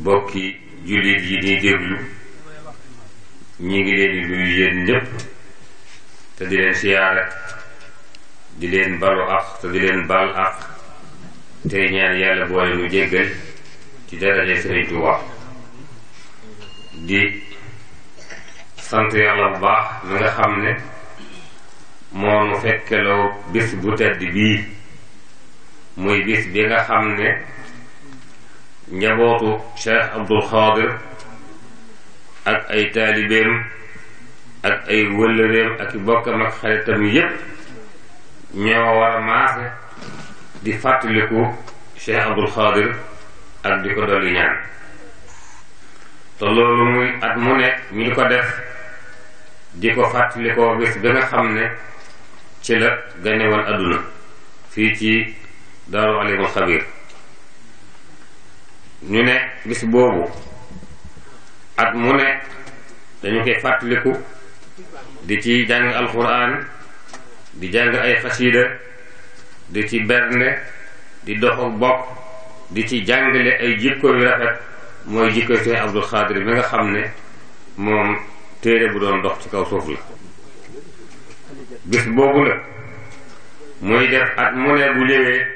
bokki jullit yi di déglu ñi ngi leen di nuyu yéen ñépp te di leen siyaare di leen balu ak te di leen bal ak tey ñaan yàlla boole nu jéggal ci daraje Sëriñ Tuubaa di sant yàlla bu baax mi nga xam ne moo nu fekkeloo bis bu tedd bii muy bis bi nga xam ne njabootu Cheikh Abdul Xaadir ak ay taalibeem ak ay wëllëreem ak i bokkam ak xaritam yépp ñoo war a maase di fàttaliku Cheikh Abdul Xaadir ak di ko dolli ñaan te loolu muy at mu ne ñu di ko def di ko fàttalikoo bis bi nga xam ne ci la ganewoon àdduna fii ci Daaru Alimul Xabiir ñu ne bis boobu at mu ne dañu koy fàttaliku di ci jàng alxuraan di jàng ay xasiida di ci bernde di dox ak bokk di ci jàngale ay jikko yu rafet mooy jikko Seex Abdul Xaadir bi nga xam ne moom téere bu doon dox ci kaw suuf la bis boobu la muy def at mu ne bu ñëwee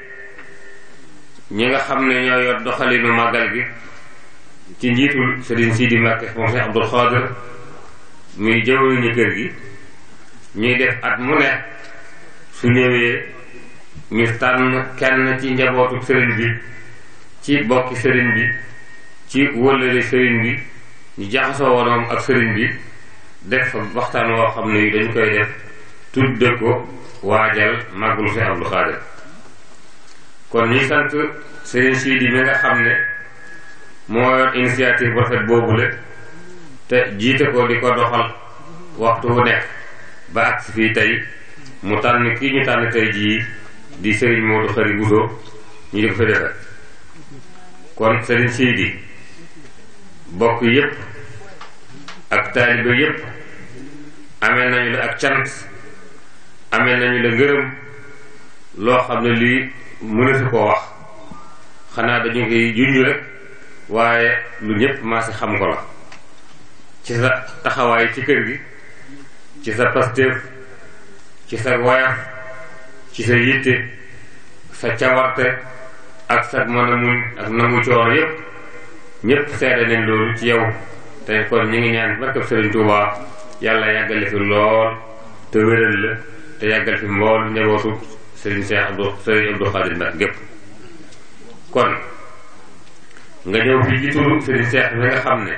ñi nga xam ne ñoo yor doxalinu màggal gi ci njiitul Sëriñ Sidi Mbàkke moom Seex Abdul Xaadir muy jëwriñu kër gi ñuy def at mu ne su ñëwee ñu tànn kenn ci njabootu sëriñ bi ci bokki sëriñ bi ci wëllëre sëriñ bi ñu jaxasoo wonoom ak sëriñ bi def fa waxtaan woo xam ne dañu koy def tudde ko waajal màggul Seex Abdul Xaadir kon ñi sant Sëriñ Sidi mi nga xam ne moo yor initiative bu rafet boobule te jiite ko di ko doxal waxtu bu nekk ba agsi fii tey mu tànn kii ñu tànn tey jii di Sëriñ Moodu Xari Buso ñu di ko fa defe kon Sëriñ Sidi bokk yépp ak taalibe yépp amee nañu la ak cant amee nañu la ngërëm loo xam ne lii mënatu koo wax xanaa dañu koy junj rek waaye lu ñépp maa si xam ko la ci sa taxawaay ci kër gi ci sa pastéef ci sa woyaf ci sa yitte sa cawarte ak sa mën a muñ ak nangu coono yépp ñépp seede nañ loolu ci yow te kon ñi ngi ñaan barkab Sëriñ Tuubaa yàlla yàggale fi lool te wéral la te yàggal fi mbool njabootu Sëriñ Abdul Xaadir Mbàkke gépp kon nga ñëw fi ci turu Sëriñ Seex mi nga xam ne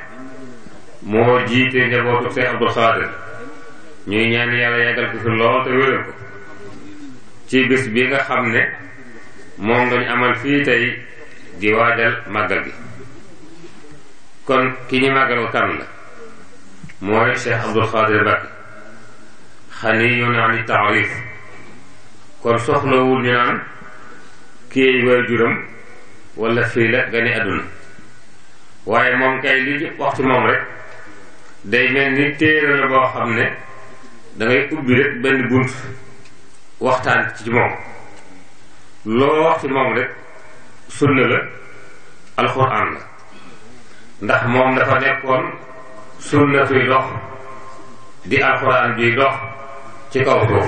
moo jiite njabootu Seex Abdul Xaadir ñuy ñaan yàlla yàggal ko fi lool te wéral ko ci bés bi nga xam ne moom lañu amal fii tey di waajal màggal gi kon ki ñu màggal kan la mooy Cheikh Abdul Xaadir Mbàkke xaniyun ani taarif kon soxlawul ñu naan kii waajuram wala fii la gane àdduna waaye moom kay li wax ci moom rek day mel ni téere la boo xam ne dangay ubbi rek benn bunt waxtaan ci moom loo wax ci moom rek sunna la alxuraan la ndax moom dafa nekkoon sunna tuy dox di alxuraan juy dox ci kaw suuf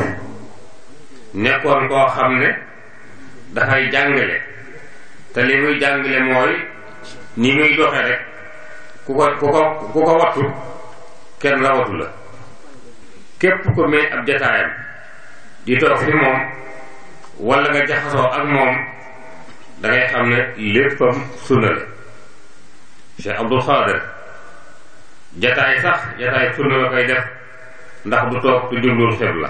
nekkoon koo xam ne dafay jàngale te li muy jàngale mooy ni muy doxe rek ku ko wattu kenn rawatu la képp ko may ab jataayam di toog fi moom wala nga jaxasoo ak moom dangay xam ne léppam sunna la Cheikh Abdul Xaadir jataay sax jataay sunna la koy def ndax du toog du jublul xibla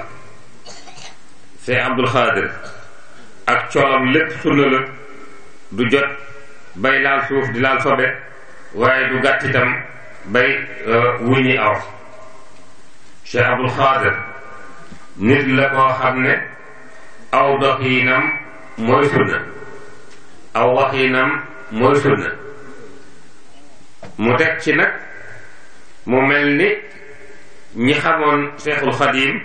Cheikh Abdul Xaadir ak coolam lépp sunna la du jot bay laal suuf di laal sobe waaye du gàtt itam bay wuññi aw Cheikh Abdul Xaadir nit la koo xam ne aw doxiinam mooy sunna aw waxiinam mooy sunna mu teg ci nag mu mel ni ñi xamoon Seexul Xadiim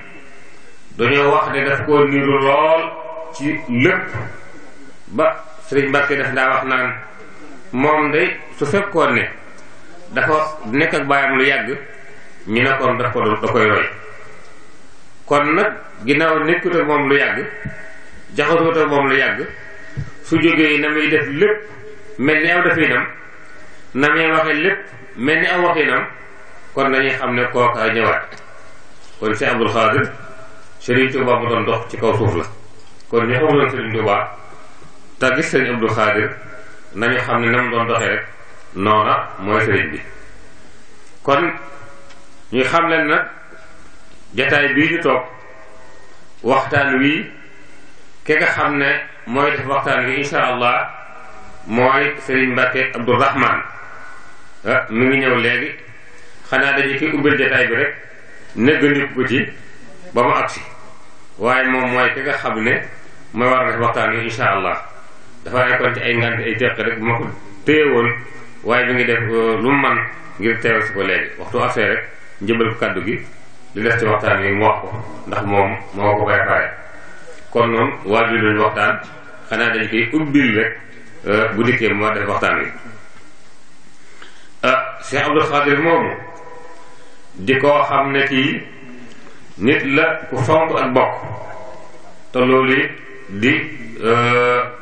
dañoo wax ne daf koo niru lool ci lépp ba Sëriñ Mbàkke daf daa wax naan moom day su fekkoon ne dafa nekk ak baayam lu yàgg ñu ne kon da koy roy kon nag ginnaaw nekkut ak moom lu yàgg jaxasut ak moom lu yàgg su jógee na muy def lépp mel ni aw definam na muy waxe lépp mel ni aw waxinam kon dañuy xam ne kooka ñëwaat kon Cheikh Abdul Xaadir Serigne Touba mu doon dox ci kaw suuf la kon ñu xamuloon Serigne Touba te gis Serigne Abdul Xaadir nañu xam ne na mu doon doxee rek noona mooy Serigne bi kon ñu xam leen nag jataay bii ñu toog waxtaan wii ki nga xam ne mooy def waxtaan wi insha allah mooy Serigne Mbacke Abdourahman mi ngi ñëw léegi xanaa dañu ki ubbil jataay bi rek néggandiku ko ci ba mu agsi waaye moom mooy ki nga xam ne mooy war a def waxtaan wi insha allah dafa nekkoon ci ay ngant ay teq rek bu ma ko téye woon waaye bi ngi def lu mu man ngir teew si ko léegi waxtu affaire rek njëbal ko kaddu gi li des ci waxtaan wi mu wax ko ndax moom moo ko préparé kon noonu waaju luñu waxtaan xanaa dañ koy ubbil rek bu dikkee moo def waxtaan wi Cheikh Abdul Xaadir moomu di koo xam ne kii nit la ku fonk ak bokk te loolu di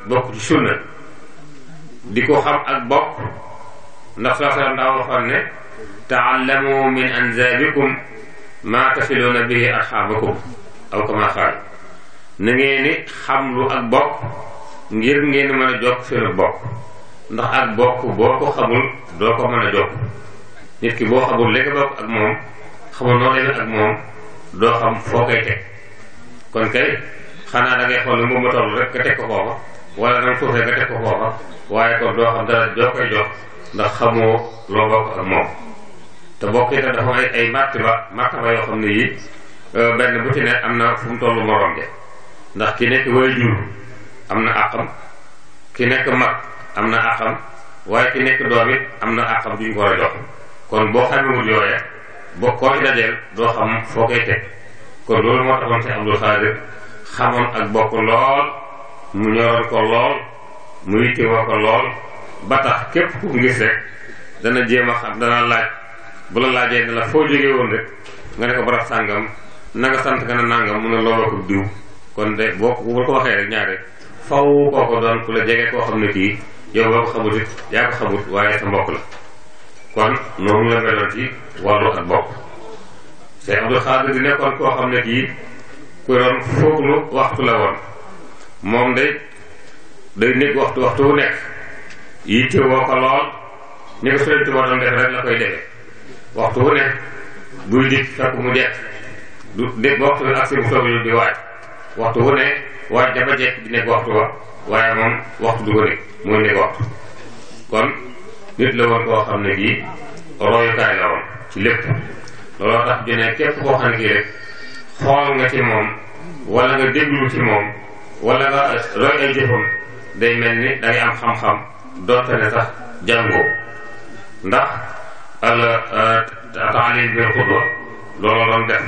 bokk ci sunna di ko xam ak bokk ndax saa sallam daa waxoon ne taallamu min anzaabikum maa tasiluuna bihi asxaabakum aw kama qaal na ngeen ni xam lu ak bokk ngir ngeen mën a jokk seen bokk ndax ak bokk boo ko xamul doo ko mën a jokk nit ki boo xamul léegi bokk ak moom xamul noo demee ak moom doo xam foo koy teg kon kay xanaa da ngay xool ne moom ma toll rek nga teg ko foofa wala nanga suufee nga teg ko foofa waaye kon doo xam dara joo koy jox ndax xamoo loo bokk ak moom te bokk itam dafa ay martaba yoo xam ne yi benn bu ci ne am na fu mu tollu morom ja ndax ki nekk waajur am na àqam ki nekk mag am na àqam waaye ki nekk doom it am na àqam duñ ko war a jox kon boo xamewul yooye boo koo ci dajeel doo xam foo koy teg kon loolu moo taxoon Cheikh Abdul Xaadir xamoon ak bokk lool mu ñoroon ko lool mu yittewoo ko lool ba tax képp ku gis rek dana jéem a xam dana laaj bu la laajee ne la foo jógee woon rek nga ne ko barab sàngam na nga sant nga ne nàngam mun a looloo ko diw kon de boo ko waxee rek ñaare faw kooko doon ku la jege koo xam ne kii yow boo ko xamut it yaa ko xamut waaye sa mbokk la kon noonu la meloon ci wàllu ak bokk Cheikh Abdul Xaadir di nekkoon koo xam ne kii ku doon fooglu waxtu la woon moom day nekk waxtu wu nekk yitte woo ko lool ni ko Sëriñ Tuubaa doon def rek la koy defee waxtu wu nekk buy dikk fekk mu jekk du dégg waxtu bi agsi bu soog ñu di waaj waxtu wu ne waaj dafa jekk di nekk waxtu wa waaye moom waxtu du ko nekk mooy nekk waxtu kon nit la woon koo xam ne kii royukaay la woon ci lépp looloo tax ju ne képp koo xam ne kii rek xool nga ci moom wala nga déglu ci moom wala nga roy ay jëfam day mel ni dangay am xam-xam doonte ne sax jàngoo ndax taalim bil xudwa looloo doon def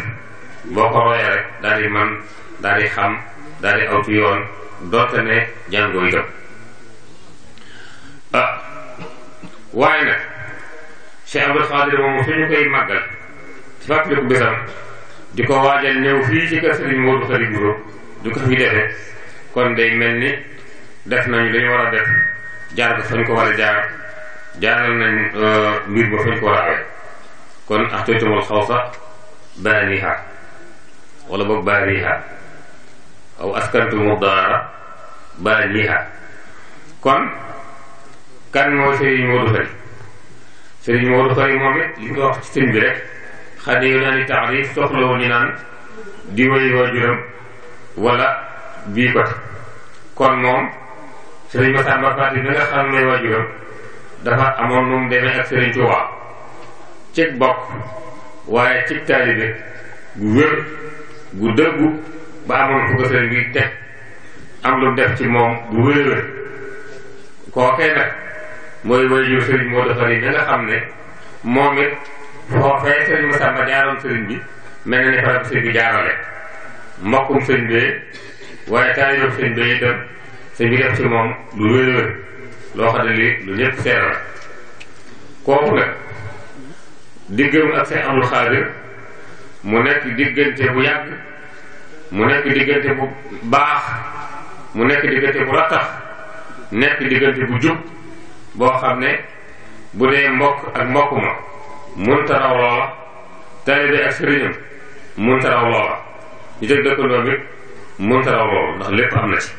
boo ko royee rek daal di man daal di xam daal di aw ci yoon doonte ne jàngoo itam waaye nag Cheikh Abdul Xaadir moom suñu koy màggal ci fàttaliku bésam di ko waajal ñëw fii ci kër Sëriñ Moodu Xari Buso du ko fi defee kon day mel ni def nañ li ñu war a def jaar ko fañ ko war a jaaral nañ mbir ba fañ ko war a awee kon axtaytumul xawsa baaniha wala boog baaniha aw askantumud daara baaniha kon kan mooy Sëriñ Moodu Xari Sëriñ Moodu Xari moom it li nga wax ci sëñ bi rek xane yu naa ni taarif soxlawul ñu naan di way waajuram wala bii côté kon moom Sëriñ Masamba Faati bi nga xam ne waajuram dafa amoon nu mu demee ak Sëriñ Tuubaa cig bokk waaye cig taalibe gu wér gu dëggu ba amoon fu ko sëriñ bi teg am lu def ci moom bu wér-wér kookee nag mooy waajur Sëriñ Moodu Xari bi nga xam ne moom it foofee Sëriñ Masamba jaaroon sëriñ bi mel na ni fa sëriñ bi jaarale mbokkum sëriñ bi waaye taalibeem sëriñ bi itam sëriñ bi def ci moom lu wér-wér loo xam ne lii lu ñëpp seere la kooku nag diggam ak Seex Abdul Xaadir mu nekk diggante bu yàgg mu nekk diggante bu baax mu nekk diggante bu rattax nekk diggante bu jub boo xam ne bu dee mbokk ak mbokk ma munta raw loola taalibe ak sëriñam munta raw loola ñu teg dëkkandoo bi munta raw loola ndax lépp am na ci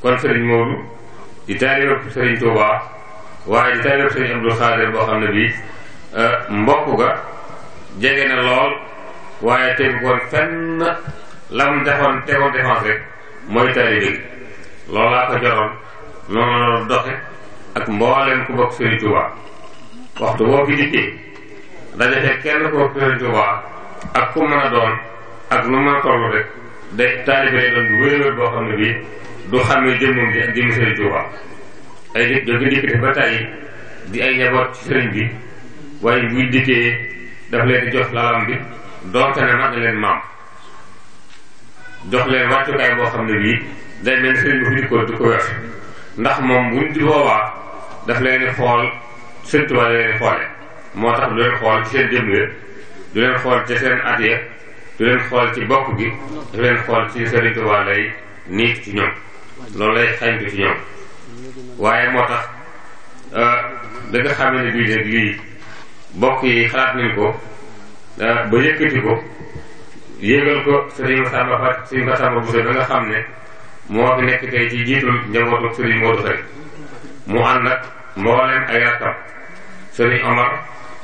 kon sëriñ Moodu di taalibe sëriñ Tuubaa waaye di taalibe sëriñ Abdul Xaadir boo xam ne bii mbokk ga jege na lool waaye tegu koon fenn lam defoon tegoon défense rek mooy taalibe gi loolu laa ko joroon noonu la doxe ak mbooleem ku bokk sëriñ Tuubaa waxtu boo fi dikkee daje fekk kenn ku bokk sëriñ Tuubaa ak ku mën a doon ak nu mën a toll rek de taalibe lay doon bu wér-wér boo xam ne bii du xamee jëmmam ji ak jëmmi sëriñ Tuubaa ay nit jóge dikkate ba tàyyi di ay njaboot ci sëriñ bi waaye buy dikkee daf leen di jox lalam bi doonte ne mag na leen maam jox leen wàccukaay boo xam ne bii day mel ni sëriñ bi fi dikkoo di ko weesu ndax moom buñ di boobaa daf leen di xool sëriñ Tuubaa leen di xoole moo tax du leen xool ci seen jëmm ya du leen xool ci seen at ya du leen xool ci bokk gi daf leen xool ci sëriñ Tuubaa lay niit ci ñoom loolu lay xañtu ci ñoom waaye moo tax da nga xam ne bii nag lii bokk yi xalaat nañ ko ba yëkkati ko yéegal ko sëriñ Masamba Fat sëriñ Masamba Bousso ba nga xam ne moo fi nekk tey ci jiitul njabootu sëriñ Modou Khari mu ànd ak mboolem ay rakkam sëriñ Omar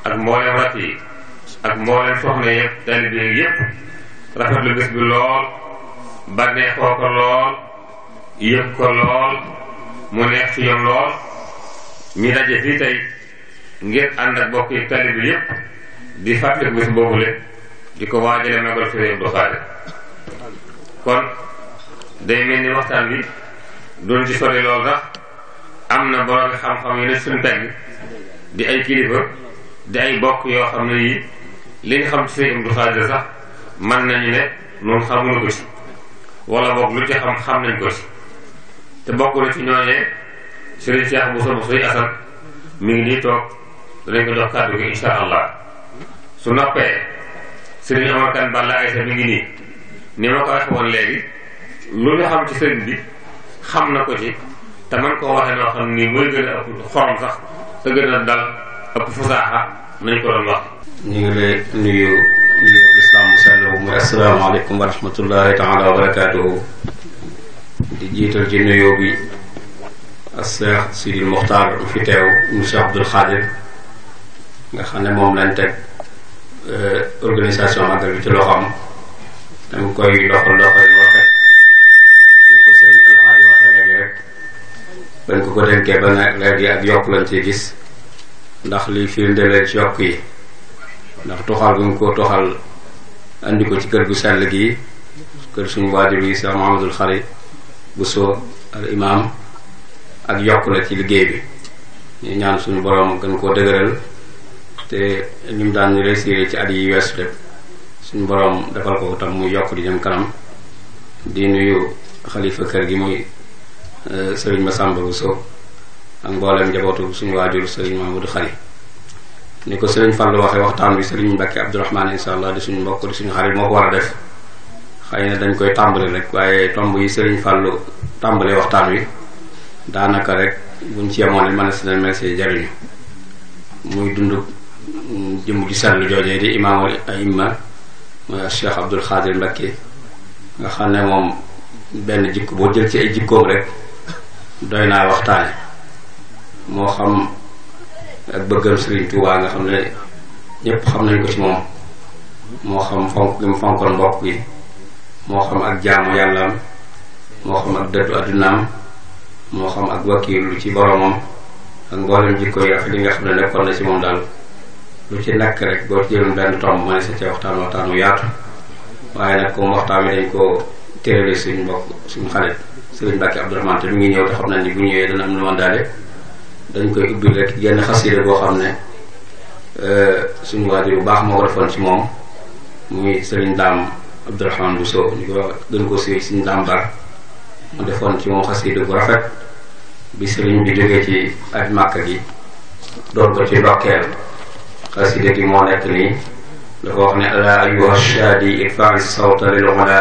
ak mboolem rakk yi ak mboolem soxna yëpp taalibe yëpp rafetlu bés bi lool bànneexoo ko lool yëg ko lool mu neex ci ñoom lool ñu daje fii tey ngir ànd ak bokk yi taalibe yëpp di fàttaliku bés boobule di ko waajale magal sëriñ Abdou Khadre kon day mel ni waxtaan bi doon ci sori lool sax am na borom xam-xam yu ne suñu pegg di ay kilifa di ay bokk yoo xam ne yi li nga xam ci sëriñ Abdou Khadre sax mën nañu ne noonu xamuñu ko ci wala boog lu ci xam nañ ko ci te bokk na ci ñooñee sëriñ Cheikh Bousso Bousso Assane mi ngi nii toog danañ ko jox kàddu gi insha allah su noppee sëriñ Omar Kane Balla Aïssa mi ngi nii ni ma ko waxee woon léegi lu ñu xam ci sëriñ bi xam na ko ci te man koo waxee noo xam ni mooy gën a ëpp xorom sax te gën a dal ëpp fusaaxa nañ ko doon wax. ñu ngi lay nuyu lislaam bu sell bu muy asalaamaaleykum wa rahmatullahi taala wa barakaatuhu di jiital ci nuyoo bi Cheikh Sidil Mokhtar fi teew mu Cheikh Abdoul Khadir nga xam ne moom lañ teg organisation magal bi ci loxoom dañ koy doxal rafet ni ko sëriñ Alxaaji waxee léegi rek bañ ko dénkee ba ne léegi ak yokk lañ ci gis ndax liy firnde leen ci yokk yi ndax toxal bu ñu ko toxal andi ko ci kër gu sell gi kër suñu waajur yi Cheikh Mouhamadoul Khari Bousso al imam ak yokk la ci liggéey bi ñu ñaan suñu borom gën koo dëgëral te ñu mu daan réussir ci at yi weesu rek suñu borom defal ko tam muy yokk di jëm kanam di nuyu xalifa kër gi muy Serigne Massamba Bousso ak mboolem njabootu suñu waajur Serigne Mouhamadoul Khari ni ko Serigne Fallou waxee waxtaan bi Serigne Mbacke Abdourahmane insha allah di suñu mbokk di suñu xarit moo ko war a def xëy na dañ koy tàmbali rek waaye tomb yi Serigne Fallou tàmbalee waxtaan wi daanaka rek buñ ci yemoon it mën na si ne mel si jariñu muy dund jëmm ju sell joojee di imaamul aimma mooy Cheikh Abdoul Khadir Mbacke nga xam ne moom benn jikko boo jël ci ay jikkoom rek doy naa waxtaane moo xam ak bëggam Serigne Touba nga xam ne ñëpp xam nañ ko ci moom moo xam fonk gi mu fonkoon mbokk gi moo xam ak jaamu yàllaam moo xam ak dëddu addunaam moo xam ak wakiilu ci boromam ak mboolem jikko yi rafet yi nga xam ne nekkoon na ci moom daal lu ci nekk rek boo ci jëloon benn tomb ma ne sa ca waxtaan wu yaatu waaye nag comme waxtaan wi dañ ko térale suñu mbokk suñu xarit Serigne Mbacke Abdourahmane te mi ngi ñëw te xam nañ ni bu ñëwee dana am lu mandaale dañ koy ubbi rek genn xasida boo xam ne suñu waajur bu baax moo ko defoon ci moom muy Serigne Dame Abdourahmane Bousso ñu ko gën ko si suñu Dame Bar mu defoon ci moom xasida bu rafet bi sëriñ bi jógee ci aj màkk gi doon ko ci ndokkeel xasida gi moo nekk nii dafa wax ne ala ayyuha shaadi irfa'i sawta lil ula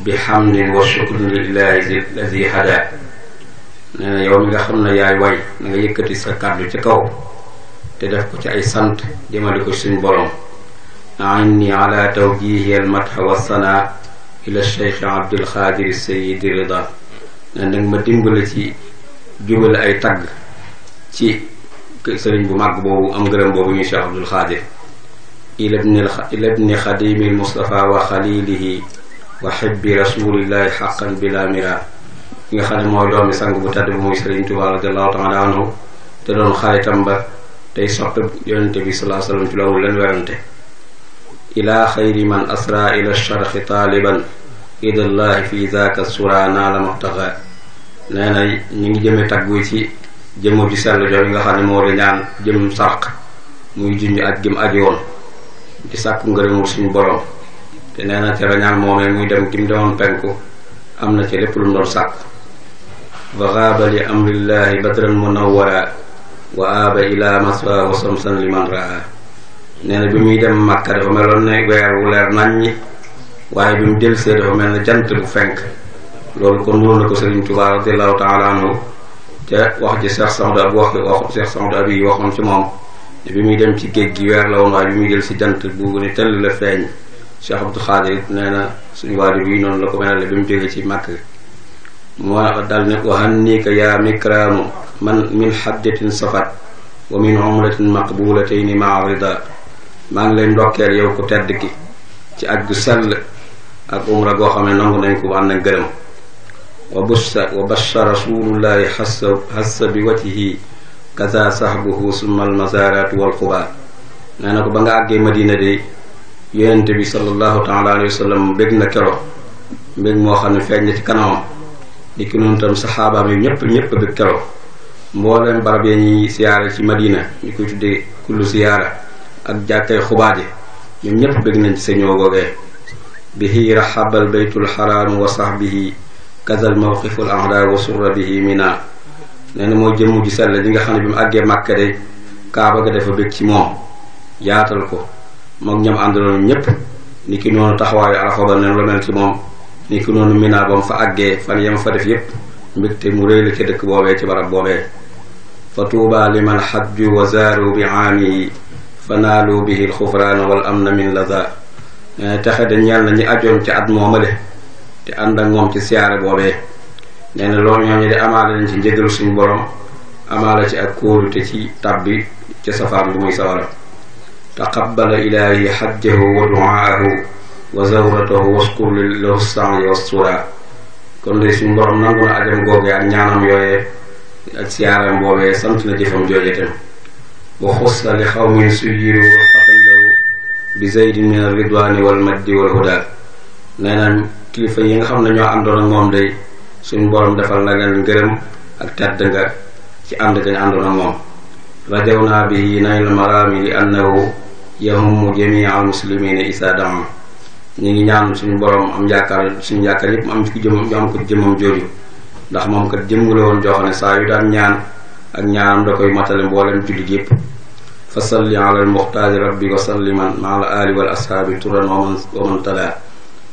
bi hamdin wa shukrin lillahi allazi hada nee na yow mi nga xam ne yaay way na nga yëkkati sa kàddu ci kaw te def ko ci ay sant jëmale ko suñ borom ainni ala tawjihi al madh wa sana ila cheikh abdul xaadir sayidi rida ne nag ma dimbale ci jubale ay tagg ci sëriñ bu màgg boobu am ngërëm boobu ñu cheikh abdul xaadir ila ibni xadimi al mustafa wa xalilihi wa xibbi rasulillahi xaqan bila mira ki nga xam ne mooy doomi sang bu tedd bu muy sëriñ Tuubaa radiallahu taala anhu te doon xaritam ba tey soppe yonente bi salaa sallam ci loolu leen werante ila xayri man asra ila charxi taaliban idallahi fi zaaka sura naala mabtaxa nee na ñu ngi jëme taggu ci jëmu ji sell jooju nga xam ne moo di ñaan jëm sarq muy junj ak gim aji woon di sàkku ngërëmul suñu borom te nee na ca rañaan moomee muy dem gim demoon penku am na ci lépp lu mu doon sàkku wa gaaba li amrillahi badran munawwara wa aaba ila maswaahu samsan liman raa nee na bi muy dem Màkka dafa meloon ne weer wu leer nañ ñi waaye bi mu delsee dafa mel ne jant bu fenk loolu kon nuru na ko Sëriñ Tuubaa radiallahu taala anhu te wax ji Cheikh Sahdou Abi yi waxoon ci moom ne bi muy dem ci géej gi weer la woon waaye bi muy del si jant bu ne tëll la feeñ Cheikh Abdou Khadir nee na suñu waajur bi noonu la ko melale bi mu jógee ci Màkka moo dal ne wahannika yaa mikraamu man min xaddatin safat wa min umratin maqbulatayni maa rida maa ngi leen ndokkeel yow ku tedd ki ci aj gu sell ak umra goo xam ne nangu nañ ko ànd ak gërëm wa bashara rasulullahi hassa bi wajhihi kaza sahbuhu summa almazarat wal quba nee na ko ba nga àggee Madina de yonente bi sallallahu taala alayhi wa sallam bég na kero mbég moo xam ne feeñ na ci kanamam di ki noonu tam saxaabaam yi ñëpp bég kero mbooleem barab ya ñuy siyaare ci Madina ñu koy tuddee kullu siyaara ak jàkkay xubaaje ñoom ñëpp bég nañ ci sa ñëw googee bihi rahabal baytul xaraam wa sahbihi kazal mawqiful ahda wa surra bihi mina nee na mooy jëmm ji sell ji nga xam ne bi mu àggee Màkka de kaaba ga dafa bég ci moom yaatal ko moom ñam àndaloon ñëpp ni ki noonu taxawaayu Arafa ba neen la mel ci moom ni ki noonu Mina ba mu fa àggee fan yam fa def yëpp mbégte mu réy la ca dëkk boobee ci barab boobee fa tuuba liman xajju wa zaaru bi aamihi fa naalu bihi alxufraana wal amna min laza texe de ñeel na ñi ajoon ci at moomale te ànd ak moom ci siyaare boobee nee na loolu ñooñu de amaale nañ ci njëgalu suñu borom amaale ci ak kóolute ci tabbi ca safaan bu muy sawara taqabbala ilaahi xajjahu wa duaahu wa zawratahu waskur lahu sa'yi wassura kon de suñu borom nangu na ajam googee ak ñaanam yooyee ak siyaaram boobee sant na jëfam jooje tam wa xussa li xawmin suyiru fatan lahu bi zaydin min ar-ridwani wal majdi wal huda nee na kilifa yi nga xam ne ñoo àndoon ak moom day suñu borom defal na leen ngërëm ak tedd nga ci ànd gañ àndoon ak moom rajawna bihi nayl marami li annahu yahummu jamia al muslimina isa dam ñu ngi ñaan suñu borom am yaakaar suñu yaakaar yëpp mu am ci jëmam ñu am ko jëmam jooju ndax moom kat jëmm la woon joo xam ne saa yu daan ñaan ak ñaanam da koy matale mboolem jullit yëpp fa salli ala al muxtaari rabbi wa salliman ma al ali wal ashaabi turan wa man tada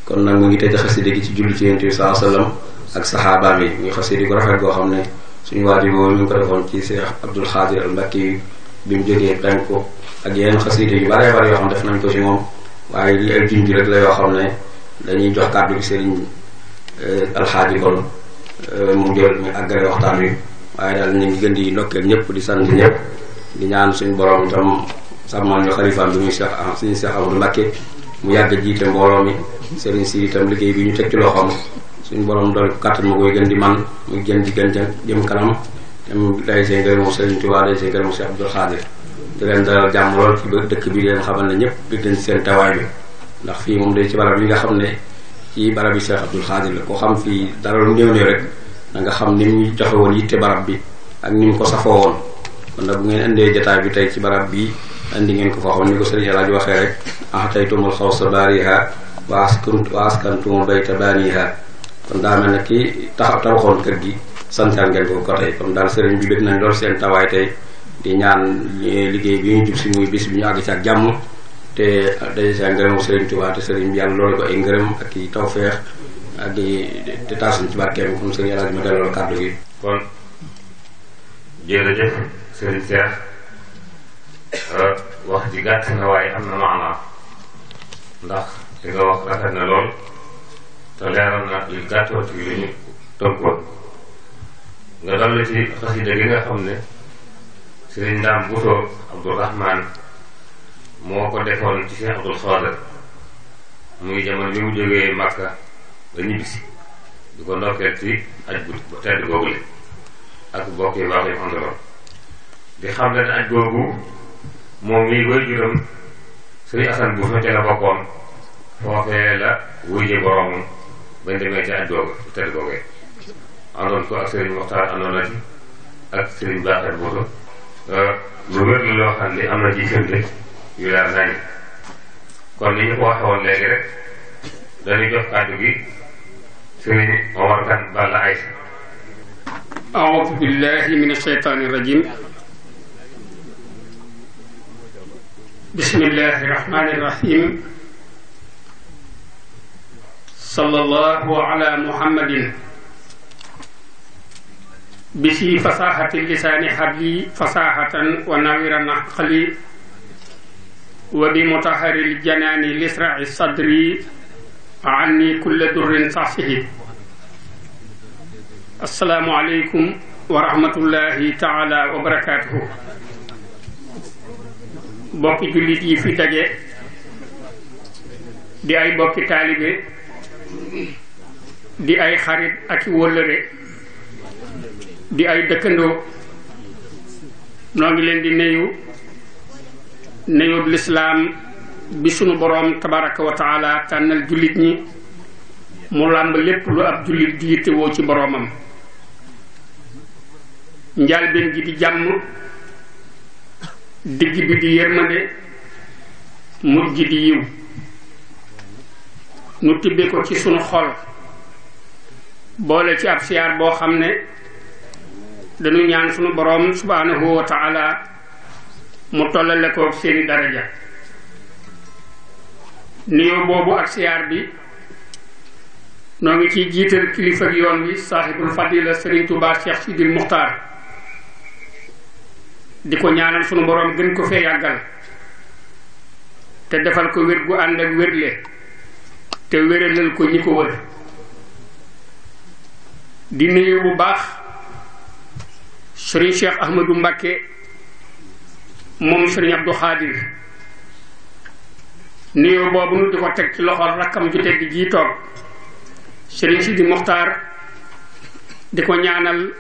kon nag mu ngi tëj xasida gi ci julli ci yonent bi saa sallam ak saxaabaam yi muy xasida gu rafet goo xam ne suñu waajur boobu ñu ngi ko defoon ci Cheikh Abdul Xaadir al Mbakki bi mu jógee penku ak yeneen xasida yu bare bare yoo xam ne def nañ ko ci moom waaye lii ay junj rek la yoo xam ne dañuy jox kàddu gi sëriñ alxaaji kon mu jël ñu àggale waxtaan wi waaye daal ñu ngi gën di ndokkeel ñëpp di sant ñëpp di ñaan suñu borom itam sàmmal ñu xalifaam bi muy suñu Cheikh Abdou Mbacké mu yàgg jiite mbooloo mi sëriñ si itam liggéey bi ñu teg ci loxoom suñu borom doole ko kàttan ma koy gën di man muy gën di gën jëm kanam dem day see ngërëmu sëriñ Tuubaa day see ngërëmu Cheikh Abdou Khadir di leen dalal jàmm lool ci dëkk bi leen xamal ne ñëpp bëgg nañ seen tawaay bi ndax fii moom day ci barab yi nga xam ne ci barab yi Cheikh Abdou Khadir la koo xam fii dara lu néew néew rek da nga xam ni mu joxe woon yitte barab bi ak ni mu ko safoo woon kon nag bu ngeen indee jotaay bi tey ci barab bi indi ngeen ko fa xoon ni ko sëriñ Alaaji waxee rek ataytumul xawsa baariha wa askantumul bayta baaniha kon daa mel ne kii tabaxoon kër gi santaan ngeen ko tey comme daal sëriñ bi bëgg nañ lool seen tawaay tey di ñaan liggéey bi ñu jub si muy bis bi ñu àgg ci ak jàmm te day sa ngërëmu sëriñ Tuubaa te sëriñ bi yàlla loolu ko ay ngërëm ak i tawfeex ak i te taasuñ ci barkeem comme sëriñ yàlla ma delloo kàddu gi. kon jërëjëf sëriñ Cheikh wax ji gàtt na waaye am na maanaam ndax li nga wax rafet na lool te leeral na li gàttoon ci li ñu tënkoon nga dallu ci xasida gi nga xam ne sëriñ Ndaam Buso Abdourahman moo ko defoon ci Cheikh Abdoul Xaadir muy jamono bi mu jógee Makka ba ñibbisi di ko ndokkeel ci aj bu tedd googule ak bokk yi baax yi àndaloon di xam ne aj googu moom mii koy juróom sëriñ Asan Buso ca la bokkoon foofee la wujje boroomam bañ demee ci aj googu bu tedd googee àndoon ko ak sëriñ Moxtaar àndoon na ci ak sëriñ Baaxeet Buso lu wér la loo xam ne am na ci firnde yu leer nañ kon ni ñu ko waxe woon léegi rek dañuy jox kàddu gi sëriñ Omar Kan Balla Aysa. أعوذ بالله من الشيطان الرجيم بسم الله الرحمن الرحيم صلى الله على محمد بشي فصاحة اللسان حبلي فصاحة ونوير نقلي وبمطهر الجنان لسرع الصدر عني كل در صحصه السلام عليكم ورحمة الله تعالى وبركاته bokki jullit yi fi daje di ay bokki taalibe di ay xarit ak i wóllëre di ay dëkkandoo noo ngi leen di nuyub lislaam bi sunu boroom tabaraka wa taala tànnal jullit ñi mu làmb lépp lu ab jullit di yittewoo ci boroomam njaalbeen gi di jàmm digg bi di yërmande mujj gi di yiw nu tibbe ko ci sunu xol boole ci ab siyaar boo xam ne dañu ñaan sunu boroom subhanahu wa taala mu tollale ko seeni daraja nuyoo boobu ak siyaar bi noo ngi ciy jiital kilifa gi yoon wi saaxibul fadila Sëriñ Tuubaa Cheikh Sidil Muxtaar di ko ñaanal sunu boroom gën ko fee yàggal te defal ko wér gu ànd ak wérle te wéralal ko ñi ko wër di nuyu bu baax Sëriñ Cheikh Ahmadou Mbakke moom Sëriñ Abdou Xaadir nuyoo boobu nu di ko teg ci loxol rakkam ju tedd ji toog Sëriñ Sidi Muxtaar di ko ñaanal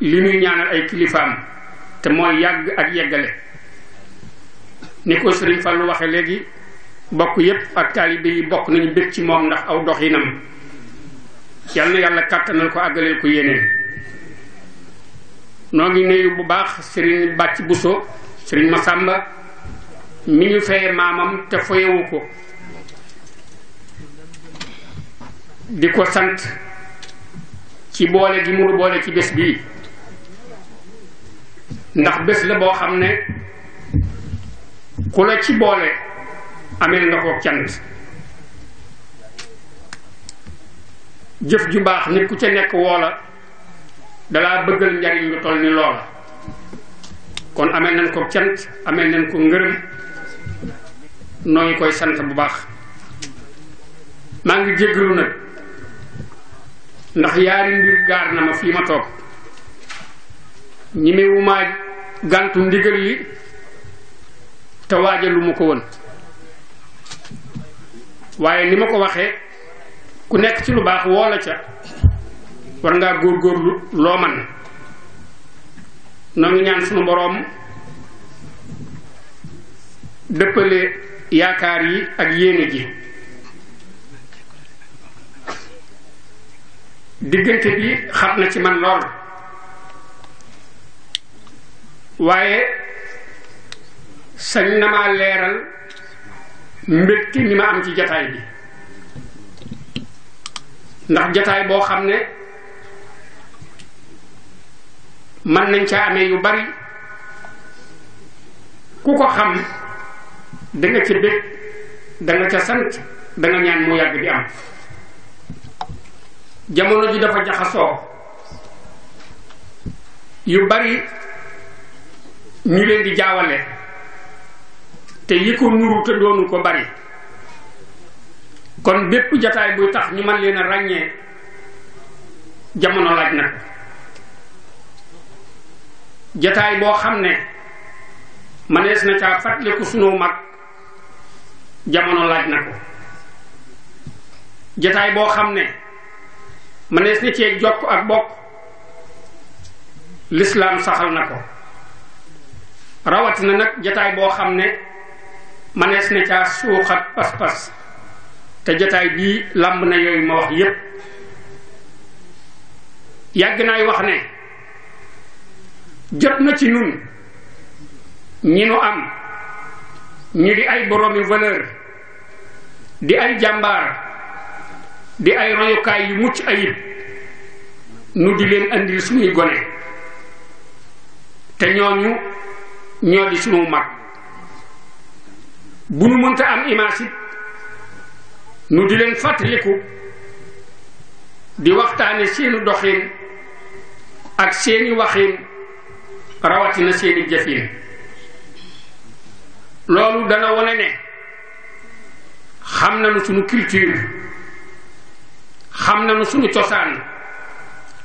li nuy ñaanal ay kilifaam te mooy yàgg ak yeggale ni ko Sëriñ Fallu waxe léegi bokk yépp ak taalibe yi bokk nañu bég ci moom ndax aw doxinam yal na yàlla kàttanal ko àggaleel ko yéneen noo ngi nuyu bu baax Sëriñ Bàcc Buso Sëriñ Masàmba mi ñu feye maamam te foyewu ko di ko sant ci boole gi mu boole ci bés bii ndax bés la boo xam ne ku la ci boole ameel nga ko cant jëf ju baax nit ku ca nekk woola dalaa bëggal njariñ lu toll ni loola kon ameel nañ ko cant ameel nañ ko ngërëm noo ngi koy sant bu baax maa ngi jéggalu nag ndax yaari mbir gaar na ma fii ma toog ñimewu maa gàntu ndigal li te waajalu ma ko woon waaye ni ma ko waxee ku nekk ci lu baax woo la ca war ngaa góorgóorlu loo man noo ngi ñaan sunu boroom dëppale yaakaar yi ak yéene ji diggante bi xam na ci man lool waaye sañ na maa leeral mbégte mi ma am ci jataay bi ndax jataay boo xam ne mën nañ ca amee yu bari ku ko xam da nga ca bég da nga ca sant da nga ñaan mu yàgg di am. jamono ji dafa jaxasoo yu bari ñu leen di jaawale te yi ko nuru te doonu ko bari kon bépp jataay buy tax ñu mën leen a ràññee jamono laaj na ko. jataay boo xam ne mënees na caa fàttaliku sunu mag jamono laaj na ko. jataay boo xam ne mënees na cee jokk ak bokk lislaam saxal na ko. rawatina nag jataay boo xam ne mënees na caa suuxat pas-pas te jataay bii làmb na yooyu ma wax yépp. yàgg naay wax ne jot na ci nun ñi nu am ñu di ay boroomi valeur di ay jàmbaar di ay royukaay yu mucc ayib nu di leen andil suñuy gone te ñooñu ñoo di sunu mag. bu nu mënta am image it nu di leen fàttaliku di waxtaane seeni doxin ak seeni waxin rawatina seeni jëfin. loolu dana wone ne xam nañu sunu culture, xam nañu sunu cosaan,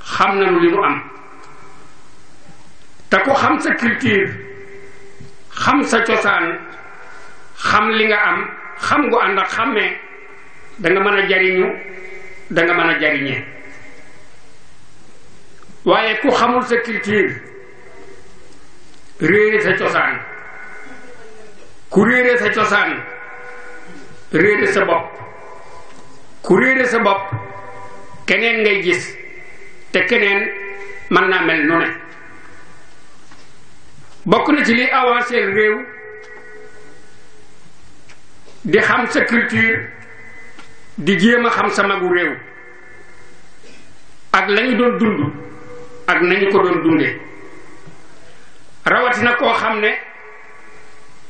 xam nañu li nu am. te ku xam sa culture, xam sa cosaan, xam li nga am, xam gu ànd ak xàmmee, da nga mën a jariñu, da nga mën a jariñee. waaye ku xamul sa culture réere sa cosaan, ku réere sa cosaan réere sa bopp, ku réere sa bopp keneen ngay gis te keneen mën naa mel nu ne. bokk na ci li avancé réew di xam sa culture, di jéem a xam sa magu réew ak lañu doon dund ak nañu ko doon dunde. rawatina koo xam ne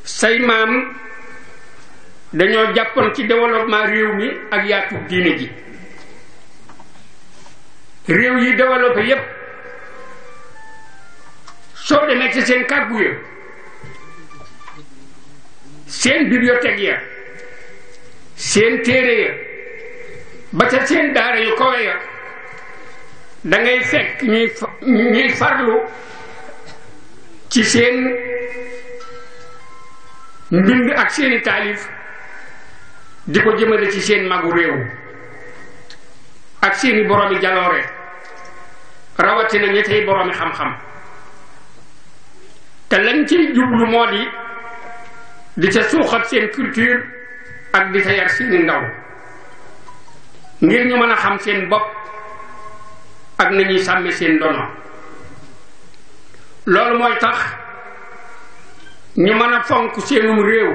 say maam dañoo jàppoon ci développement réew mi ak yaatu diine ji. réew yi développé yépp soo demee ci seen kàggu ya, seen bibliothèque ya, seen téere ya, ba ca seen daara yu kawe ya, da ngay fekk ñuy farlu ci seen mbind ak seeni taalif di ko jëmale ci seen magu réew ak seeni boroomi jaloore, rawatina ña tey boroomi xam-xam. te lañ ciy jublu moo di ca suuxat seen culture ak di ca yar seeni ndaw ngir ñu mën a xam seen bopp ak nañuy sàmme seen ndono. loolu mooy tax ñu mën a fonk seenum réew,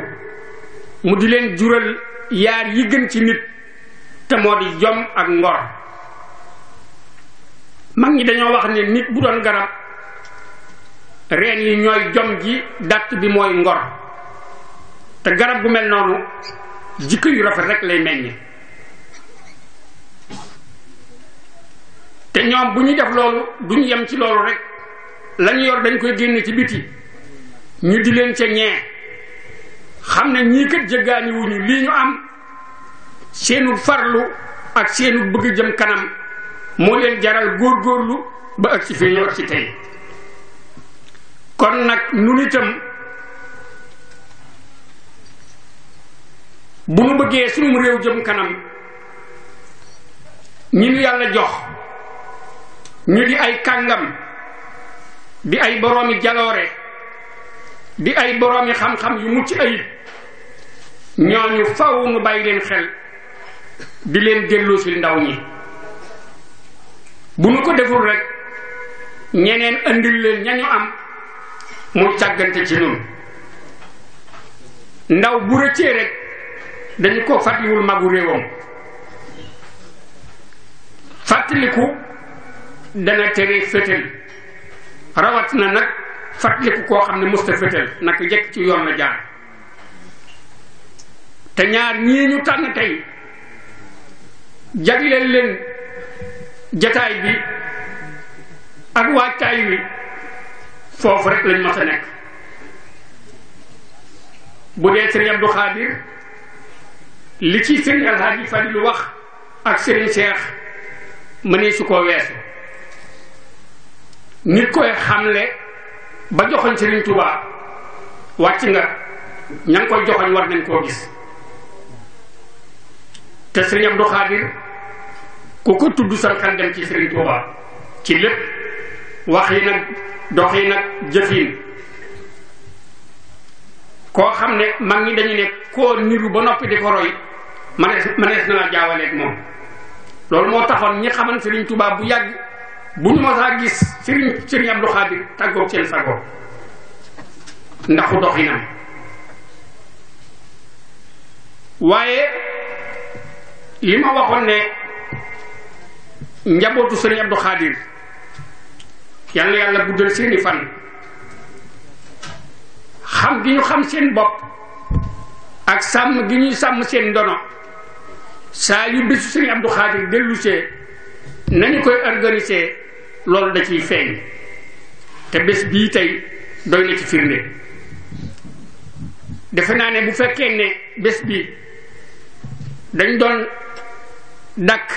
mu di leen jural yaar yi gën ci nit te moo di jom ak ngor. mag ñi dañoo wax ne nit bu doon garab, reen yi ñooy jom ji, dàtt bi mooy ngor. te garab gu mel noonu jikko yu rafet rek lay meññ. te ñoom bu ñu def loolu duñu yem ci loolu rek, lañu yor dañ koy génne ci biti, ñu di leen ca ñee, xam ne ñii kat jëggaani wuñu lii ñu am, seenu farlu ak seenu bëgg jëm kanam moo leen jaral góorgóorlu ba ak ci fii ñu ak ci tey. kon nag nun itam bu nu bëggee sunum réew jëm kanam, ñi nu yàlla jox ñu di ay kàngam, di ay boroomi jaloore, di ay boroomi xam-xam yu mucc ayib, ñooñu faw nu bàyyi leen xel di leen delloo si ndaw ñi. bu nu ko deful rek ñeneen andil leen ñañu am mu càggante ci nun. ndaw bu rëccee rek dañu ko fàttaliwul magu réewam. fàttaliku dana tere fétal, rawat na nag fàttaliku koo xam ne musta fétal naka jekk ci yoon la jaar te ñaar ñii ñu tànn tey jagleel leen jataay bi ak waajtaay wi foofu rek lañ mas a nekk. bu dee sëriñ Abdou Khadir li ci sëriñ Alhaaji Fadilu wax ak sëriñ Cheikh mënee su koo weesu nit koy xamle ba joxoñ sëriñ Touba wàcc nga ña ngi koy joxoñ war nañ koo gis te sëriñ Abdou Khadir ku ko tudd sam xel dem ci sëriñ Touba ci lépp wax yi nag dox yi nag jëfin koo xam ne mag ñi dañu ne koo niru ba noppi di ko roy manees na la jaawaleeg moom loolu moo taxoon ñi xaman sëriñ Touba bu yàgg bu ñu masaa gis sëriñ Abdou Khadir tàggoog seen sago ndaxu doxinam waaye li ma waxoon ne njabootu sëriñ Abdou Khadir yal na yàlla guddal seeni fan xam gi ñu xam seen bopp ak sàmm gi ñuy sàmm seen ndono saa yu bésu sëriñ Abdou Khadir dellusee nañu koy organiser loolu da ciy feeñ te bés bii tey doy na ci firnde defe naa ne bu fekkee ne bés bi dañ doon dakk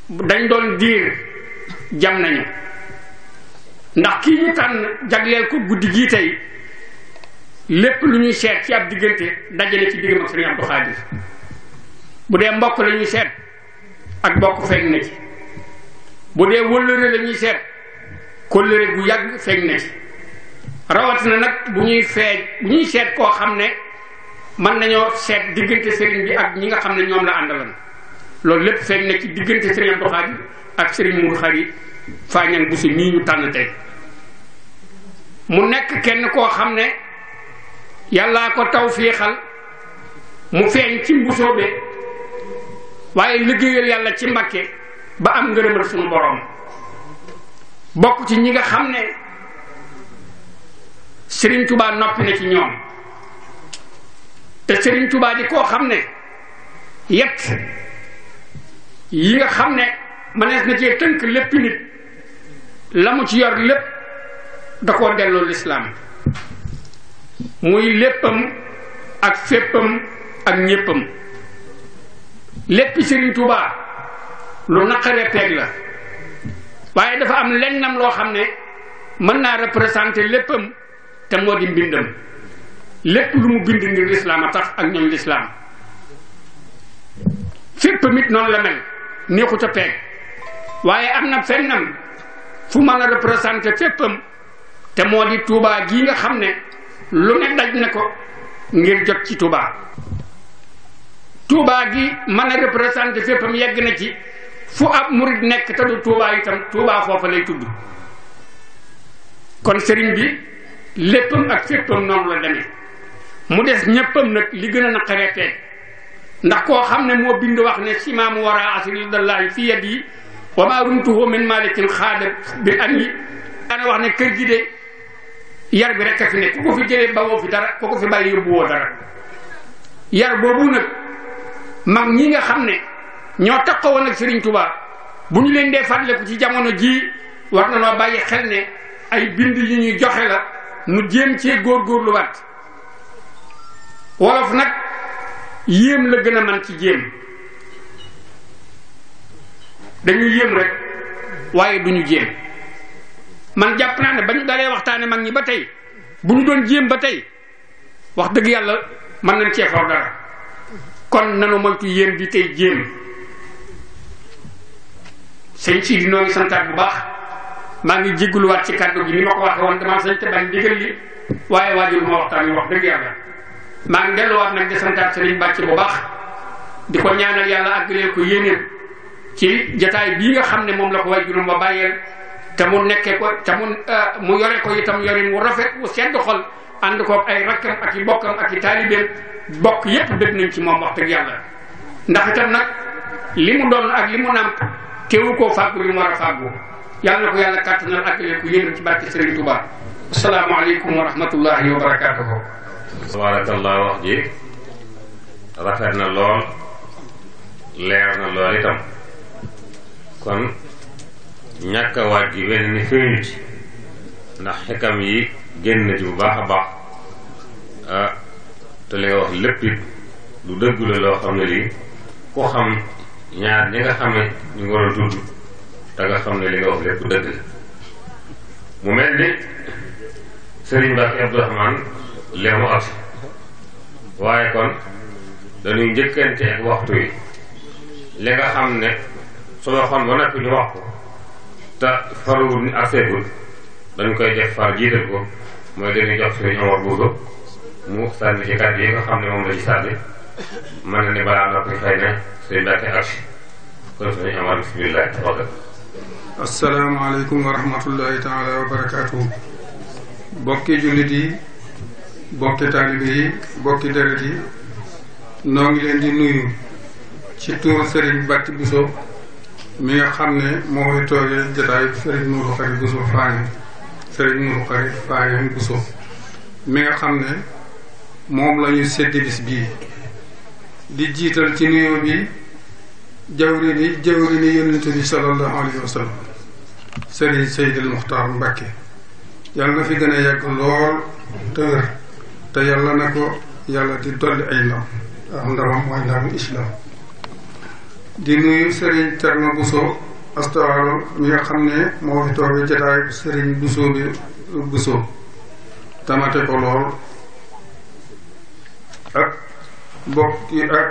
dañ doon diir jam nañu ndax kii ñu tànn jagleel ko guddi gii tey lépp lu ñuy seet ci ab diggante dajale ci diggam ak sëriñ Abdou Khadir bu dee mbokk la ñuy seet ak bokk feeñ na ci bu dee wëllëre la ñuy seet kóllëre gu yàgg feeñ na ci rawatina nag bu ñuy seet koo xam ne mën nañoo seet diggante sëriñ bi ak ñi nga xam ne ñoom la àndalan loolu lépp feeñ na ci diggante sëriñ Abdou Khadir ak sëriñ Mourou Khari Faañang Buso nii ñu tànn tey mu nekk kenn koo xam ne yàllaa ko tawfiixal mu feeñ ci Mbusoobe waaye liggéeyal yàlla ci Mbakke ba am ngërëmal suñu borom bokk ci ñi nga xam ne Sëriñ Tuubaa noppi na ci ñoom te Sëriñ Tuubaa di koo xam ne yett yi nga xam ne mënees na cee tënk lépp nit la mu ci yor lépp da koo delloo lislaam muy léppam ak féppam ak ñéppam léppi Sëriñ Tuubaa lu naqaree peeg la waaye dafa am lennam loo xam ne mën naa représenter léppam te moo di mbindam lépp lu mu bind ngir lislaam a tax ak ñoom lislaam féppam it noonu la mel neexut a peeg waaye am na fennam fu mën a représenter féppam te moo di Tuubaa gii nga xam ne lu ne daj na ko ngir jot ci Tuubaa Tuubaa gi mën a représenter féppam yegg na ci fu ab murid nekk te du Tuubaa itam Tuubaa foofa lay tudd kon sëriñ bi léppam ak féppam noonu la demee mu des ñéppam nag li gën a naqaree peeg ndax koo xam ne moo bind wax ne simaamu wara asridallahi fi yadi wa ma rumtuhu min malikin xaada bil an yi daana wax ne kër gi de yar bi rek a fi ne ku ko fi jëlee bawoo fi dara ku ko fi bàyyi yóbbuwoo dara yar boobu nag mag ñi nga xam ne ñoo taxawoon ak Sëriñ Tuubaa bu ñu leen dee fàttaliku ci jamono jii war na noo bàyyi xel ne ay bind yu ñuy joxe la nu jéem cee góorgóorlu waat wolof nag yéem la gën a man ci jéem dañuy yéem rek waaye duñu jéem man jàpp naa ne ba ñu dalee waxtaane mag ñi ba tey bu ñu doon jéem ba tey wax dëgg yàlla mën nañ cee for dara kon nanu moytu yéem bi tey jéem sëñ si di noo ngi santaat bu baax maa ngi jégguluwaat ci kàddu gi ni ma ko waxe woon dama sañ te bañ digal li waaye waajur ma waxtaan wi wax dëgg yàlla maa ngi delluwaat nag di santaat sëriñ Bàcc bu baax di ko ñaanal yàlla àggaleel ko yéeneen ci jataay bii nga xam ne moom la ko waajuram ba bàyyeel te mu nekkee ko te mu yore ko itam yorin wu rafet wu sedd xol ànd ko ay rakkam ak i bokkam ak i taalibeem bokk yépp dëgg nañ ci moom wax dëgg yàlla ndax itam nag li mu doon ak li mu nàmp teewu koo fàggu li mu war a fàggu yàlla na ko yàlla kàttanal àggale ko yéen ci barke Serigne Touba. asalaamaaleykum wa rahmatullahi wa barakaatuhu. tabarakallah wax ji rafet na lool leer na lool itam kon ñàkk a waaj gi wenn ni feeñu ci ndax xikam yi génn na ci bu baax a baax te li nga wax lépp it lu dëgg la loo xam ne lii ku xam ñaar ñi nga xame ñu ngi waroon tudd te nga xam ne li nga wax lépp dëgg la mu mel ni Serigne Mbacke Abdourahmane lee mu agsi waaye kon dañuy njëkkante ak waxtu yi li nga xam ne su waxoon ba noppi ñu wax ko te faruwul ni agseegul dañ koy def far jiital ko mooy dañuy jox Serigne Omar Bousso mu sànni ci kàddu yi nga xam ne moom la ci sànni mën na ne balaa noppi xëy na Serigne Mbacke agsi kon Serigne Omar bismillah tafaddal. asalaamaaleykum wa rahmatullahi taala wa barakaatuhu. bokki jullit yi bokki taalibe yi bokki deret yi noo ngi leen di nuyu ci tuur Serigne Bàtti Bousso mi nga xam ne moo ngi toogee jotaayu Serigne Mourou Khary Bousso Faañe Serigne Mourou Khary Faañe Bousso mi nga xam ne moom la ñu seddi bis bii di jiital ci nuyoo bi jawrini yonent bi sallallahu alayhi wa sallam Serigne Seydil Muxtaar Mbàkke yàlla na fi gën a yàgg lool te wér te yàlla na ko yàlla di dolli ay ndam ak ndamam mooy ndamu islam di nuyu Serigne Thierno Bousso Astawalo mi nga xam ne moo fi toogee jotaay Serigne Bousso bi Bousso tamate ko lool ak mbokk yi ak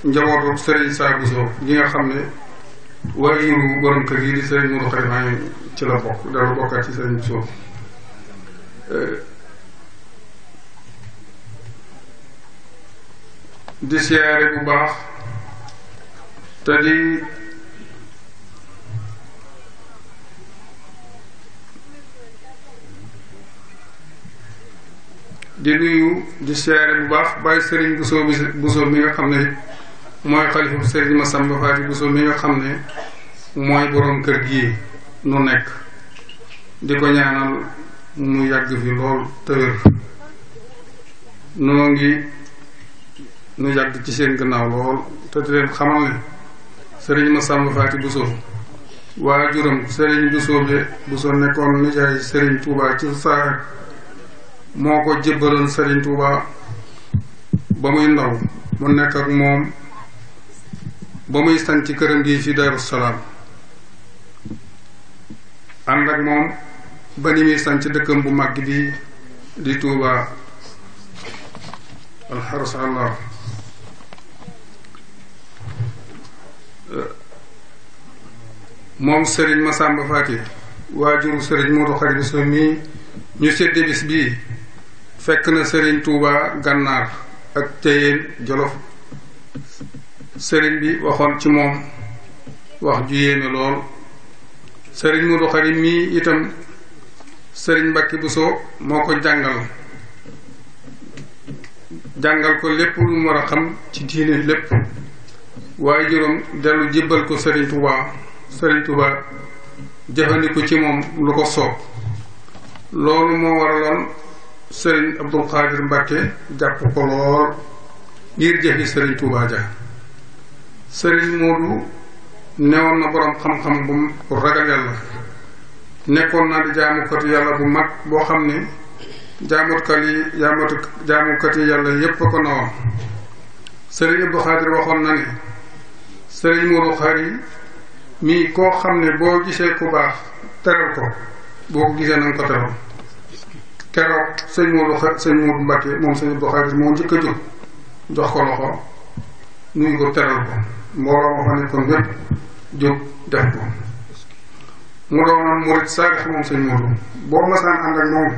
njabootu Serigne Saa Bousso gi nga xam ne waajuru borom kër yi di Serigne Mourou Khary maa ngi ci la bokk dara bokkaat ci Serigne Bousso di siyaare bu baax te di nuyu di siyaare bu baax bàyyi Serigne Bousso mi nga xam ne mooy xalifa Serigne Massamba Faty Bousso mi nga xam ne mooy boroom kër gi nu nekk di ko ñaanal mu yàgg fi lool te wér noo ngi nu yàgg ci seen gannaaw lool te di leen xamal ne Serigne Massamba Faty Bousso waajuram Serigne Bousso nekkoon nijaay Serigne Touba ci saa moo ko jébbaloon Serigne Touba ba muy ndaw mu nekk ak moom ba muy sanc ci këram gi fi Darou Salaam ànd ak moom ba ni muy sanc dëkkam bu màgg bi di Touba alxarus allah moom Serigne Massamba Faty waajuru Serigne Mourou Khary Bousso mii ñu sedde bis bii fekk na Serigne Touba gànnaar ak Téyeen Jolof Serigne bi waxoon ci moom wax ju yéeme lool Serigne Mourou Khary mii itam Serigne Mbacke Bousso moo ko jàngal ko lépp lu mu war a xam ci diine lépp waaye juróom dellu jébbal ko Serigne Touba jëfandiku ci moom lu ko soob loolu moo waraloon Serigne Abdul Xaadir Mbacke jàpp ko lool ngir jëfi Serigne Touba ja Serigne Modou newoon na boroom xam-xam bu ragal yàlla nekkoon na di jaamukati yàlla bu mag boo xam ne jaamukati yàlla yépp a ko nawoon Serigne Abdou Xaadir waxoon na ne Serigne Mourou Khary mii koo xam ne boo gisee ku baax teral ko boo ko gisee nanga ko teral keroog sëñ Modou Mbacke moom sëñ Abdou Khaadir moo njëkk a jóg jox ko loxo nuyu ko teral ko mbooloo ma fa nekkoon bépp jóg def ko mu doonoon murit saadix moom sëñ Modou boo masaan ànd ak moom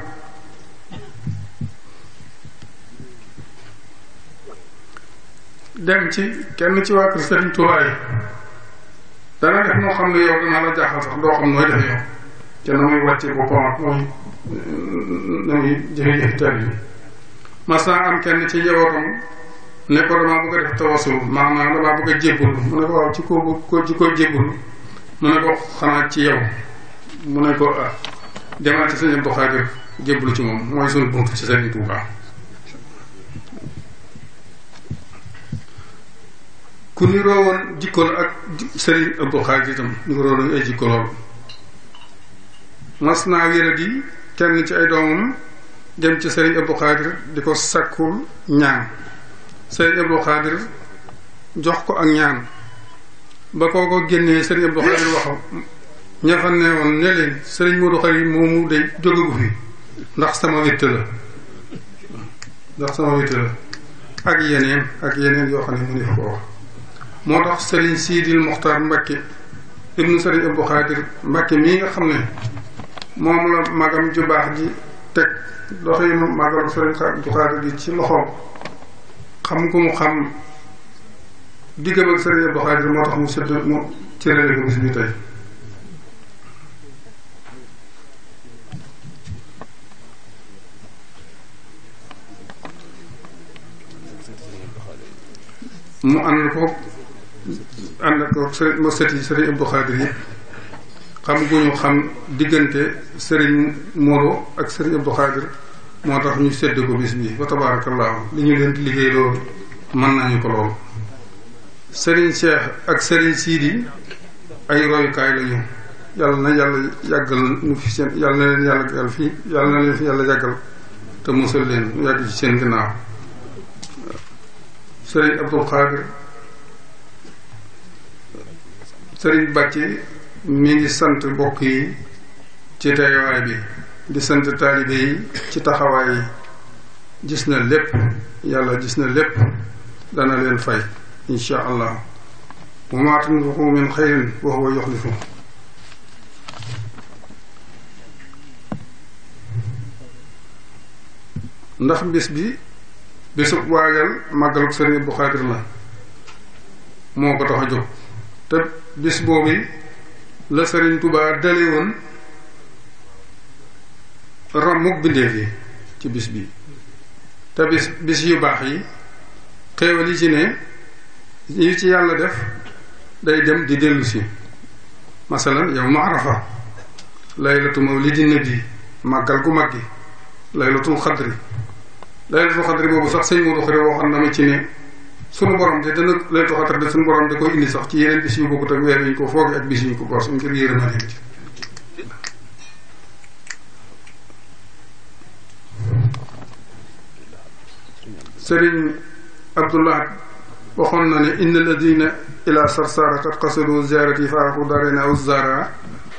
dem ci kenn ci waa kër Serigne Touba yi dana def noo xam ne yow dana la jaaxal sax doo xam nooy def yow te na muy wàcce boppam ak na muy jëfe-jëfe teel yi masaan am kenn ci njabootam ne ko damaa bëgg a def tawasul maanaam damaa bëgg a jébbul mu ne ko waaw ci ko jébbul mu ne ko xanaa ci yow mu ne ko demal ci sëñ Abdou Khadir jébbalu ci moom mooy suñu bunt ci Sëriñ Tuubaa. ku niroo woon jikko la ak Sëriñ Abdou Khadir itam niroo nañu ay jikko lool. mas naa wéradi kenn ci ay doomam dem ci Sëriñ Abdou Khadir di ko sakkul ñaan Sëriñ Abdou Khadir jox ko ak ñaan ba koo ko génnee Sëriñ Abdou Khadir wax ña fa ne woon ne leen Sëriñ Modou Khari moomu day jógagu fi ndax sama wétt la ak yeneen yoo xam ne mu ne fa ko wax. moo tax Sëriñ Siidil Muxtaar Mbakke ibnu Sëriñ Abdou Khadir Mbakke mii nga xam ne moom la magam ju baax ji teg doxinu magalu Sëriñ Abdou Khadir gi ci loxoom xam ku mu xam diggam ak Sëriñ Abdou Khadir moo tax mu sëdd mu cërale ko bis bi tey. mu ànd ko ma sëti Sëriñ Abdou Khadir yi xam gu ñu xam diggante Sëriñ Moro ak Sëriñ Abdou Khadir moo tax ñu sedd ko bis bi wa tabaarakallaahu li ñu leen di liggéey loolu mën nañu ko loolu. Sëriñ Cheikh ak Sëriñ Sidi ay royukaay lañu yàlla na yàlla yàggal nu fi seen yàlla na leen yàlla fii yàlla na leen fi yàlla yàggal te musal leen mu yàgg ci seen ginnaaw. Sëriñ Abdou Khadir Sëriñ Bàcci mi ngi sant mbokk yi ci teewaay bi di sant taalibe yi ci taxawaay yi gis na lépp yàlla gis na lépp dana leen fay insha allah wa maa tunfiqu min xayrin wa huwa yuxlifu. ndax bis bi bisub waajal màggaluk Sëriñ Abdou Khadir la moo ko tax a jóg te bis boobu la Sëriñ Tuubaa dale woon rammuk bindeef yi ci bis bi te bis yu baax yi xéewal yi ci ne yi ci yàlla def day dem di dellu si masalan yawmu Arafa laylatu mawlidi nabi màggal gu mag gi laylatul xadri boobu sax sëñ Modou Khari waxoon na ma ci ne sunu borom de dana laylatul xadri de sunu borom da koy indi sax ci yeneen bis yu bokkut ak weer yi ñu ko fooge ak bis yu ñu ko bors ngir yërëma ci. Sëriñ Abdullah waxoon na ne inna alladina ila sarsara qad qasadu ziarati faaraxu darena aw zara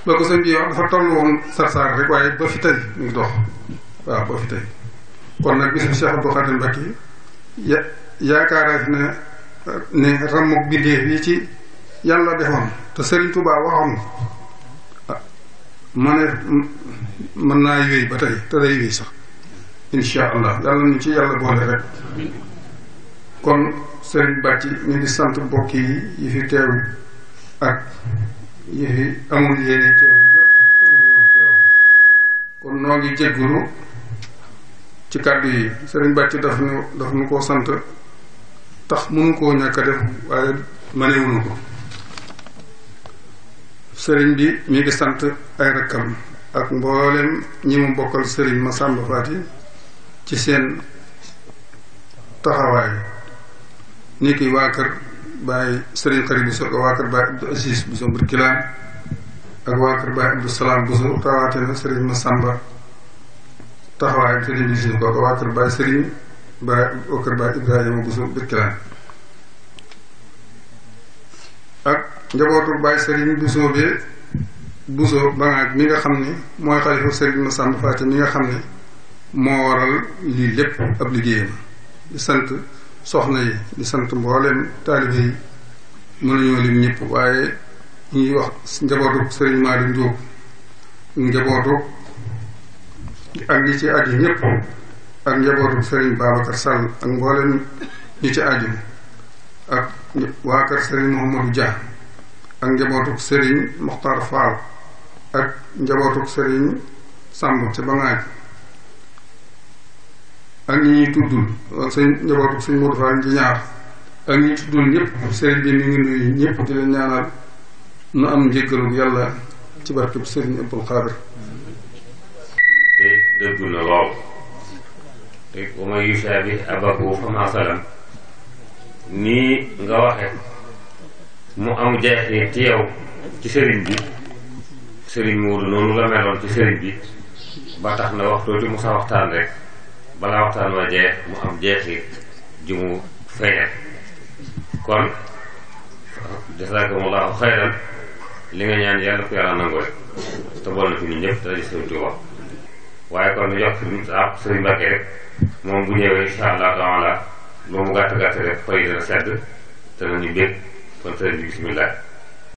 ba ko sëñ bi wax dafa toll woon sarsara rek waaye ba fi tey mu ngi dox waaw ba fi tey kon nag bisu Cheikh Abdou Khadir Mbacké yaakaar ne rammuk bindéef yi ci yàlla defoon te Serigne Touba waxoon ma ne mën naa yooyu ba tey te day yooyu sax insha allah yàlla ñu ci yàlla boole rek. kon Serigne Bàcci ñu ngi sant mbokk yi fi teew ak yi fi amul yéene teew yëpp amul teew kon noo ngi jéggulu ci kàddu yi Serigne Bàcci daf nu koo sant tax mënu koo ñàkk a def waaye mënewuñu ko. Serigne bi mi ngi sant ay rakkam ak mboolem ñi mu bokkal Serigne Massamba Faty ci seen taxawaay ni ki waa kër Baye Serigne Khary Bousso ak waa kër Baye Abdou Aziz Bousso Birkilaan ak waa kër Baye Abdou Salam Bousso rawatina Serigne Massamba taxawaay Serigne bi gis ko waa kër Baye Serigne waa kër Baye Ibrahima Bousso Birkilaan ak njabootu Baye Serigne Bousso Bangaaj mi nga xam ne mooy xalifa Serigne Massamba Faty mi nga xam ne moo waral lii lépp ab liggéeyam di sant soxna yi di sant mboolem taalibe yi mënuñoo lim ñëpp waaye ñu ngi wax njabootu Serigne Malick Diop njabootu ak ñi ci aju ñëpp ak njabootu Serigne Babacar Sall ak mboolem ñi ci aju ak waa kër Serigne Mouhamadou Dia ak njabootu Serigne Mokhtar Fall ak njabootu Serigne Samb ci Bangaaj ak ñi ñuy tuddul sëñ njabootu sëñ Modou Fall ci ñaar ak ñi tuddul ñëpp Serigne bi mi ngi nuyu ñëpp di leen ñaanal nu am njëggalu yàlla ci barkeb Sëriñ Abdul Xaadir. te dëggu na lool te wa man yushaabih abahu famaa zalam nii nga waxe mu am jeexit ci yow ci sëriñ bi sëriñ Moodu noonu la meloon ci sëriñ bi ba tax na waxtu ci mu sa waxtaan rek balaa waxtaan wa jeex mu am jeexit ji mu feeñal kon jazaakumullaahu xayran li nga ñaan yàlla ko yàlla nangoo te bool na fi ñun ñëpp te la Sëriñ Tuubaa waaye kon ñu jox Sëriñ Mbàkke rek moom bu ñëwee insha allah taala lu mu gàtt gàtt rek fay dana sedd te nañu bég kon sëriñ bi bismillah